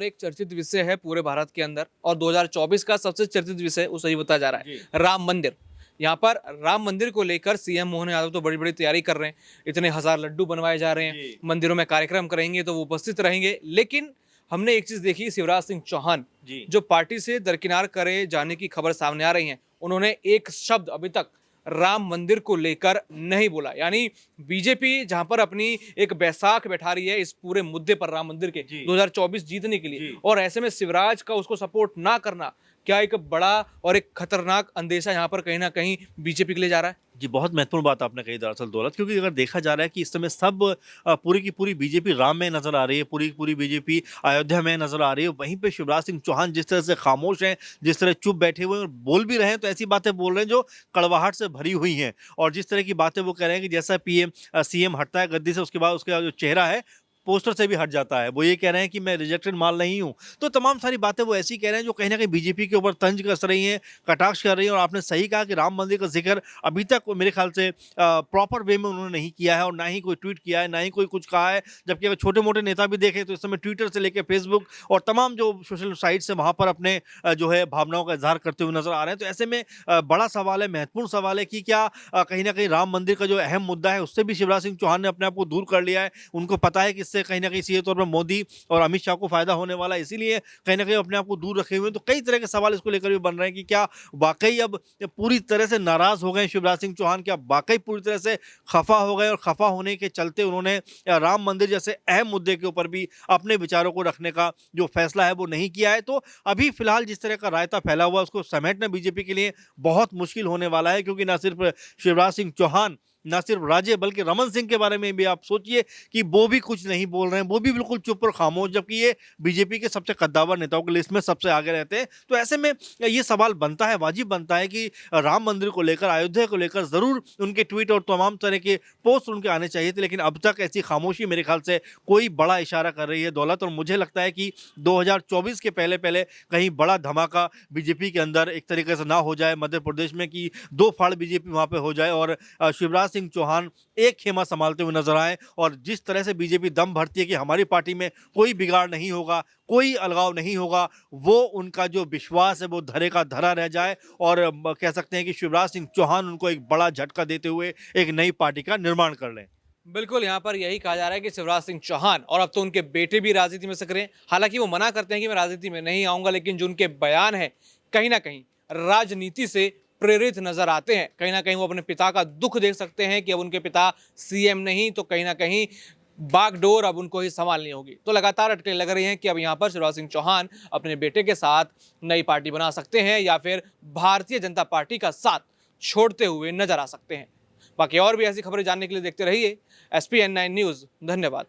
और एक चर्चित विषय है पूरे भारत के अंदर, और 2024 का सबसे चर्चित विषय उसे ही बताया जा रहा है, राम मंदिर। यहाँ पर राम मंदिर को लेकर सीएम मोहन यादव तो बड़ी बड़ी तैयारी कर रहे हैं, इतने हजार लड्डू बनवाए जा रहे हैं, मंदिरों में कार्यक्रम करेंगे तो वो उपस्थित रहेंगे। लेकिन हमने एक चीज देखी, शिवराज सिंह चौहान जो पार्टी से दरकिनार करे जाने की खबर सामने आ रही है, उन्होंने एक शब्द अभी तक राम मंदिर को लेकर नहीं बोला। यानी बीजेपी जहां पर अपनी एक बैसाख बैठा रही है इस पूरे मुद्दे पर, राम मंदिर के 2024 जीतने के लिए, और ऐसे में शिवराज का उसको सपोर्ट ना करना क्या एक बड़ा और एक खतरनाक अंदेशा यहाँ पर कहीं ना कहीं बीजेपी के लिए जा रहा है। जी, बहुत महत्वपूर्ण बात आपने कही दरअसल दौलत, क्योंकि अगर देखा जा रहा है कि इस समय सब पूरी की पूरी बीजेपी राम में नजर आ रही है, पूरी की पूरी बीजेपी अयोध्या में नजर आ रही है। वहीं पे शिवराज सिंह चौहान जिस तरह से खामोश हैं, जिस तरह चुप बैठे हुए हैं, और बोल भी रहे हैं तो ऐसी बातें बोल रहे हैं जो कड़वाहट से भरी हुई हैं। और जिस तरह की बातें वो कह रहे हैं कि जैसा पीएम सीएम हटता है गद्दी से, उसके बाद उसका जो चेहरा है पोस्टर से भी हट जाता है। वो ये कह रहे हैं कि मैं रिजेक्टेड माल नहीं हूं। तो तमाम सारी बातें वो ऐसी कह रहे हैं जो कहीं ना कहीं बीजेपी के ऊपर तंज कस रही हैं, कटाक्ष कर रही हैं। और आपने सही कहा कि राम मंदिर का जिक्र अभी तक मेरे ख्याल से प्रॉपर वे में उन्होंने नहीं किया है, और ना ही कोई ट्वीट किया है, ना ही कोई कुछ कहा है। जबकि अगर छोटे मोटे नेता भी देखें तो इस समय ट्विटर से लेकर फेसबुक और तमाम जो सोशल साइट्स है वहां पर अपने जो है भावनाओं का इजहार करते हुए नजर आ रहे हैं। तो ऐसे में बड़ा सवाल है, महत्वपूर्ण सवाल है कि क्या कहीं ना कहीं राम मंदिर का जो अहम मुद्दा है उससे भी शिवराज सिंह चौहान ने अपने आप को दूर कर लिया है। उनको पता है कि इससे कहीं ना कहीं सीधे तौर पर मोदी और अमित शाह को फायदा होने वाला है, इसीलिए कहीं ना कहीं अपने आप को दूर रखे हुए हैं। तो कई तरह के सवाल इसको लेकर भी बन रहे हैं कि क्या वाकई अब पूरी तरह से नाराज हो गए शिवराज सिंह चौहान, क्या वाकई पूरी तरह से खफा हो गए, और खफा होने के चलते उन्होंने राम मंदिर जैसे अहम मुद्दे के ऊपर भी अपने विचारों को रखने का जो फैसला है वो नहीं किया है। तो अभी फिलहाल जिस तरह का रायता फैला हुआ है उसको समेटना बीजेपी के लिए बहुत मुश्किल होने वाला है, क्योंकि ना सिर्फ शिवराज सिंह चौहान, ना सिर्फ राज्य, बल्कि रमन सिंह के बारे में भी आप सोचिए कि वो भी कुछ नहीं बोल रहे हैं, वो भी बिल्कुल चुप और खामोश, जबकि ये बीजेपी के सबसे कद्दावर नेताओं की लिस्ट में सबसे आगे रहते हैं। तो ऐसे में ये सवाल बनता है, वाजिब बनता है कि राम मंदिर को लेकर, अयोध्या को लेकर जरूर उनके ट्वीट और तमाम तरह के पोस्ट उनके आने चाहिए थे। लेकिन अब तक ऐसी खामोशी मेरे ख्याल से कोई बड़ा इशारा कर रही है दौलत, और मुझे लगता है कि 2024 के पहले पहले कहीं बड़ा धमाका बीजेपी के अंदर एक तरीके से ना हो जाए मध्य प्रदेश में, कि दो फाड़ बीजेपी वहां पे हो जाए और शिवराज सिंह चौहान एक खेमा संभालते हुए नजर आए। और जिस तरह से बीजेपी दम भरती है कि हमारी पार्टी में कोई बिगाड़ नहीं होगा, कोई अलगाव नहीं होगा, वो उनका जो विश्वास है वो धरे का धरा रह जाए, और कह सकते हैं कि शिवराज सिंह चौहान उनको एक बड़ा झटका देते हुए एक नई पार्टी का निर्माण कर लें। बिल्कुल, यहाँ पर यही कहा जा रहा है कि शिवराज सिंह चौहान, और अब तो उनके बेटे भी राजनीति में सक्रिय हैं। हालांकि वो मना करते हैं कि मैं राजनीति में नहीं आऊंगा, लेकिन जो उनके बयान है कहीं ना कहीं राजनीति से प्रेरित नजर आते हैं। कहीं ना कहीं वो अपने पिता का दुख देख सकते हैं कि अब उनके पिता सीएम नहीं, तो कहीं ना कहीं बागडोर अब उनको ही संभालनी होगी। तो लगातार अटकलें लग रही हैं कि अब यहाँ पर शिवराज सिंह चौहान अपने बेटे के साथ नई पार्टी बना सकते हैं, या फिर भारतीय जनता पार्टी का साथ छोड़ते हुए नजर आ सकते हैं। बाकी और भी ऐसी खबरें जानने के लिए देखते रहिए SPN9 न्यूज़। धन्यवाद।